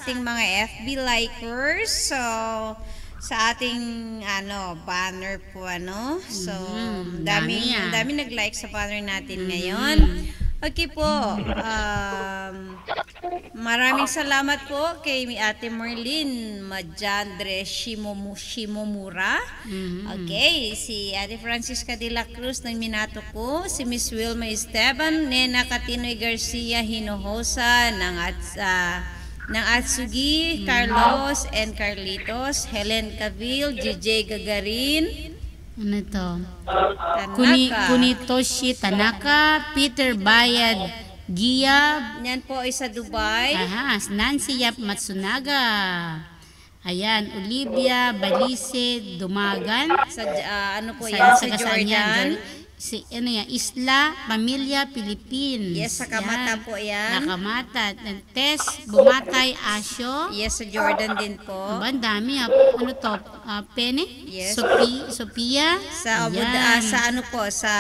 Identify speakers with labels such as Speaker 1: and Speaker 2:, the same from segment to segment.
Speaker 1: ating mga FB likers. So, sa ating banner po So, dami nag-like sa banner natin ngayon. Okay po. Maraming salamat po kay Ate Merlin Majandre Shimomura. Okay, si Ate Francisca de la Cruz ng Minato ko, si Miss Wilma Esteban, Nena Katinoy Garcia Hinojosa ng Atsugi, Carlos and Carlitos, Helen Cavil, JJ Gagarin,
Speaker 2: ano ito? Kunitoshi Tanaka, Peter Bayad Giyab.
Speaker 1: Yan po ay sa Dubai.
Speaker 2: Nancy Yap Matsunaga. Ayan, Olivia Balise Dumagan.
Speaker 1: Sa sa Jordan.
Speaker 2: Isla, Pamilya, Philippines.
Speaker 1: Yes, sa Kamata po yan.
Speaker 2: Nakamata. Tess Bumatay Asyo.
Speaker 1: Yes, sa Jordan din po.
Speaker 2: Ang dami. Pene?
Speaker 1: Yes.
Speaker 2: Sophia.
Speaker 1: Sa sa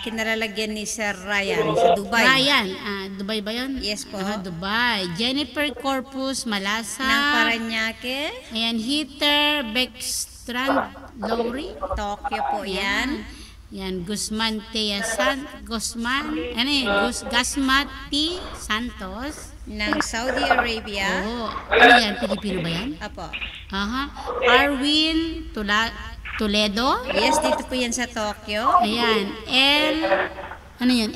Speaker 1: kinalalagyan ni Sir Ryan sa Dubai.
Speaker 2: Ryan, Dubai ba yun?
Speaker 1: Yes po.
Speaker 2: Dubai. Jennifer Corpus Malasa.
Speaker 1: Ng Paranaque.
Speaker 2: Ayan, Heather Beckstrand Lowry.
Speaker 1: Tokyo po yan.
Speaker 2: Yan, Guzman Gasmati Santos
Speaker 1: ng Saudi Arabia.
Speaker 2: Ano yan? Pilipino ba yan?
Speaker 1: Apo.
Speaker 2: Arwin Toledo.
Speaker 1: Yes, dito po yan sa Tokyo.
Speaker 2: Ayan,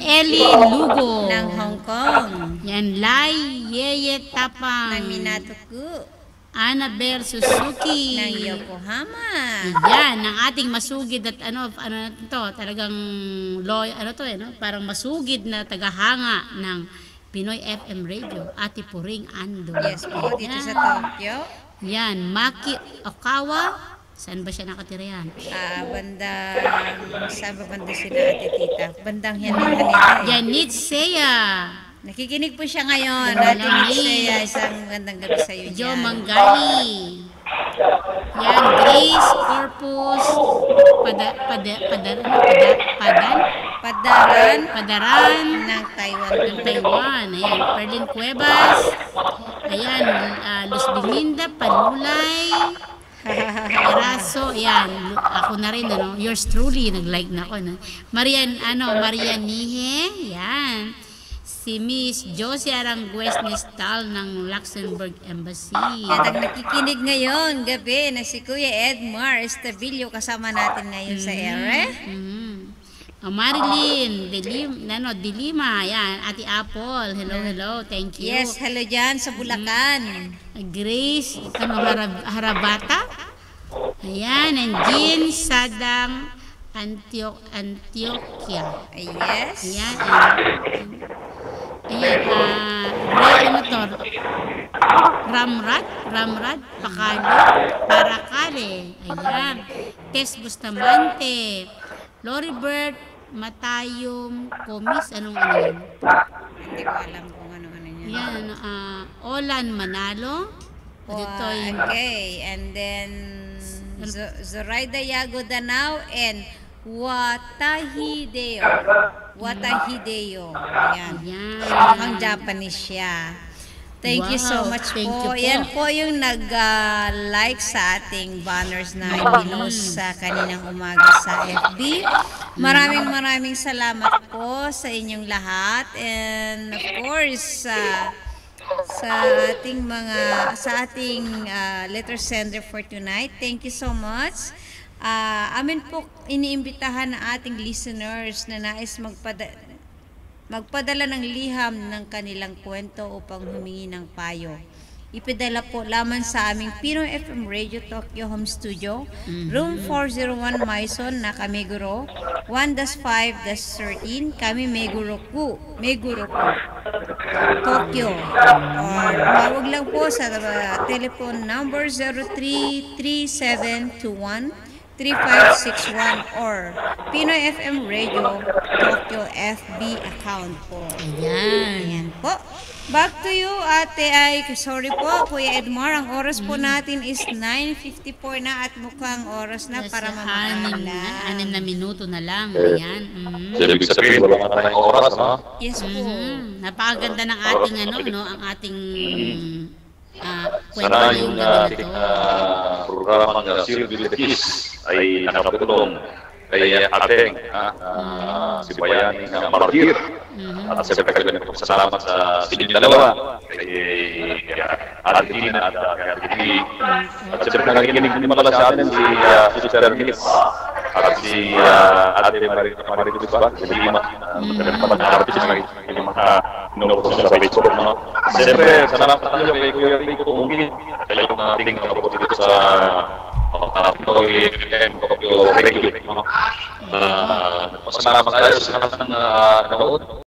Speaker 2: Ellie Lugo
Speaker 1: ng Hong Kong.
Speaker 2: Yan, Lai Yeye Tapang
Speaker 1: ng Minato ko.
Speaker 2: Annabel Suzuki
Speaker 1: ng Yokohama.
Speaker 2: Yan, ng ating masugid at talagang parang masugid na tagahanga ng Pinoy FM Radio, Ate Puring Ando.
Speaker 1: Yes po, dito sa Tokyo.
Speaker 2: Yan, Maki Okawa. Saan ba siya nakatira yan?
Speaker 1: Saan ba banda sila Ate Tita? Bandang Hanita.
Speaker 2: Yanit Seya.
Speaker 1: Nakikinig po siya ngayon. Ate Seya, isang magandang gabi sa iyo dyan.
Speaker 2: Jo Manggali. Yan, Grace Corpus Padaran
Speaker 1: ng Taiwan.
Speaker 2: Ayan, Perlin Cuevas. Ayan, Luz Belinda Panulay. Eraso, ayan, ako na rin, yours truly, nag-like na ako. Marian Nihe, yan. Si Miss Josie Arangüez Nestal ng Luxembourg Embassy.
Speaker 1: Yan ang nakikinig ngayon, gabi, na si Kuya Edmar Estabillo kasama natin ngayon sa ere.
Speaker 2: Marilyn Dilima, yan, Ate Apple, hello, thank you.
Speaker 1: Yes, hello dyan sa Bulacan.
Speaker 2: Grace, Harabata. Ayan, and Jean Sadang Antioquia.
Speaker 1: Yes.
Speaker 2: Ayan, Ramrad, Parakale. Ayan, Tess Bustamante, Loribert Matayong Comis, anong yan?
Speaker 1: Hindi ko alam kung ano yan.
Speaker 2: Yan, Olan Manalo.
Speaker 1: Okay, and then Zoraida Yago Danao and Watahideo. Ayan. Mukhang Japanese siya. Thank you so much po. Yan po yung nag-like sa ating banners na ipinost sa kaninang umaga sa FB. Maraming salamat po sa inyong lahat. And of course, sa ating letter sender for tonight. Thank you so much. Amin po iniimbitahan ng ating listeners na nais magpadala ng liham ng kanilang kwento upang humingi ng payo. Ipadala po lamang sa aming Pinoy FM Radio Tokyo Home Studio, Room 401 Maison, Nakameguro, 1-5-13, kami Meguro-ku, Tokyo. Or tawag lang po sa telephone number 0337213561 or Pinoy FM Radio Tokyo FB account po. Ayan po. Back to you, ate. Sorry po, Kuya Edmar. Ang oras po natin is 9:54 na at mukhang oras na para mamahal.
Speaker 2: 6 na minuto na lang. Ayan.
Speaker 3: Ibig sabihin, wala nga tayong oras, ha?
Speaker 1: Yes po.
Speaker 2: Napakaganda ng ating ang ating kwento
Speaker 3: Sana
Speaker 2: yung
Speaker 3: yung
Speaker 2: gabi na
Speaker 3: ating
Speaker 2: to.
Speaker 3: programang Silvio the Kiss ay nakatulong kay ating si Bayani ng Martir. At sa pagkakaroon ng salamat sa sinyong dalawa kay Argentina at kay Argentina. At siyempre nakikinig din pala sa atin si Sister Nils at si Ate Maritus ba? Si Lima. Magandang artist na yung mga inuutos sa Facebook. Siyempre, salamat tayo kay Kuya Rico Umingin. Kaya yung ating nakapagod dito sa Pinoy Radio. Pasalamat tayo sa lahat ng nanood.